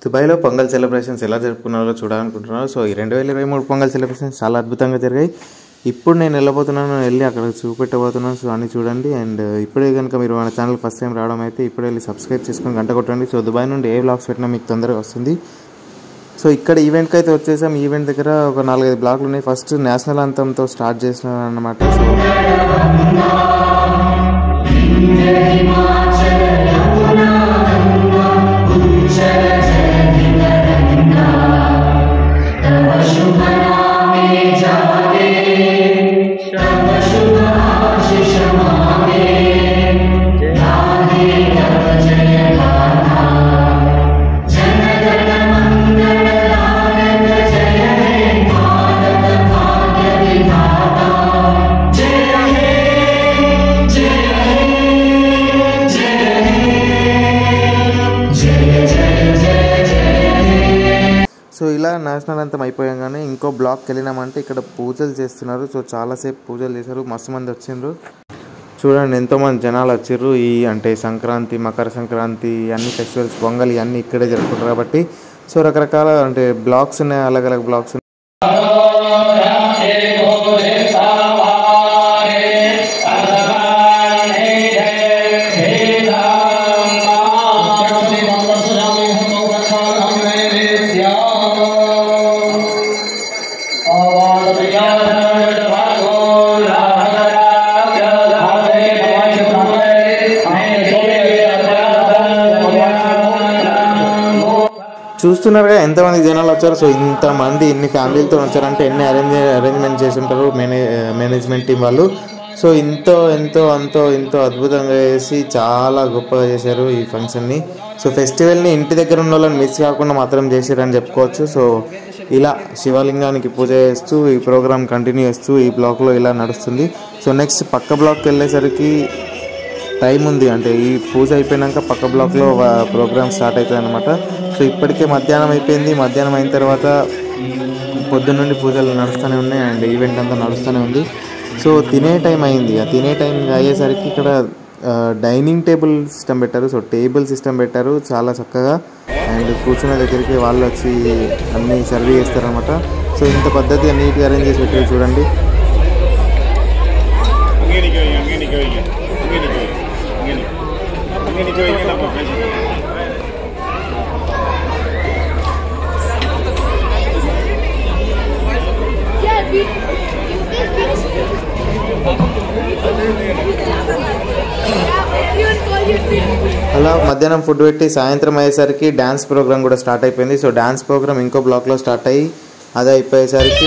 దుబాయ్లో పొంగల్ సెలబ్రేషన్స్ ఎలా జరుపుకున్నారో చూడాలనుకుంటున్నారు. సో ఈ 2023 పొంగల్ సెలబ్రేషన్స్ చాలా అద్భుతంగా జరిగాయి. ఇప్పుడు నేను వెళ్ళి అక్కడ చూపెట్టబోతున్నాను. సో అన్నీ చూడండి. అండ్ ఇప్పుడే కనుక మీరు మన ఛానల్ ఫస్ట్ టైం రావడం అయితే ఇప్పుడే వెళ్ళి సబ్స్క్రైబ్ చేసుకొని గంట కొట్టండి. సో దుబాయ్ నుండి ఏ వ్లాగ్స్ పెట్టినా మీకు తొందరగా వస్తుంది. సో ఇక్కడ ఈవెంట్కి అయితే వచ్చేసాం. ఈవెంట్ దగ్గర ఒక 4-5 బ్లాక్లు ఉన్నాయి. ఫస్ట్ నేషనల్ అంతంతో స్టార్ట్ చేసినారు అన్నమాట. సో ఇలా నేషనల్ అంతం అయిపోయాగానే ఇంకో బ్లాక్కి వెళ్ళినామంటే ఇక్కడ పూజలు చేస్తున్నారు. సో చాలాసేపు పూజలు చేశారు. మస్తు మంది వచ్చిండ్రు. చూడండి ఎంతోమంది జనాలు వచ్చారు. ఈ అంటే సంక్రాంతి, మకర సంక్రాంతి అన్ని ఫెస్టివల్స్, పొంగల్ ఇవన్నీ ఇక్కడే జరుపుకుంటారు కాబట్టి సో రకరకాల అంటే బ్లాక్స్ ఉన్నాయి, అలగ్ బ్లాక్స్. చూస్తున్నారుగా ఎంతమంది జనాలు వచ్చారు. సో ఇంతమంది ఇన్ని ఫ్యామిలీలతో వచ్చారంటే ఎన్ని అరేంజ్మెంట్ చేసి ఉంటారు మేనేజ్మెంట్ టీం వాళ్ళు. సో ఎంతో అద్భుతంగా చేసి చాలా గొప్పగా చేశారు ఈ ఫంక్షన్ని. సో ఫెస్టివల్ని ఇంటి దగ్గర ఉన్న వాళ్ళని మిస్ కాకుండా మాత్రం చేశారని చెప్పుకోవచ్చు. సో ఇలా శివలింగానికి పూజ చేస్తూ ఈ ప్రోగ్రామ్ కంటిన్యూ చేస్తూ ఈ బ్లాక్లో ఇలా నడుస్తుంది. సో నెక్స్ట్ పక్క బ్లాక్కి వెళ్ళేసరికి టైం ఉంది. అంటే ఈ పూజ అయిపోయినాక పక్క బ్లాక్లో ప్రోగ్రామ్ స్టార్ట్ అవుతుంది అనమాట. సో ఇప్పటికే మధ్యాహ్నం అయిపోయింది. మధ్యాహ్నం అయిన తర్వాత పొద్దున్న నుండి పూజలు నడుస్తూనే ఉన్నాయి అండ్ ఈవెంట్ అంతా నడుస్తూనే ఉంది. సో తినే టైం అయింది. ఆ తినే టైం అయ్యేసరికి ఇక్కడ డైనింగ్ టేబుల్ సిస్టమ్ పెట్టారు. సో టేబుల్ సిస్టమ్ పెట్టారు చాలా చక్కగా. అండ్ కూర్చున్న దగ్గరికి వాళ్ళు వచ్చి అన్నీ సర్వ్ చేస్తారనమాట. సో ఇంత పద్ధతిగా నీట్గా అరేంజ్ చేసి పెట్టారు చూడండి. అలా మధ్యాహ్నం ఫుడ్ పెట్టి సాయంత్రం అయ్యేసరికి డ్యాన్స్ ప్రోగ్రామ్ కూడా స్టార్ట్ అయిపోయింది. సో డ్యాన్స్ ప్రోగ్రామ్ ఇంకో బ్లాక్లో స్టార్ట్ అయ్యి అది అయిపోయేసరికి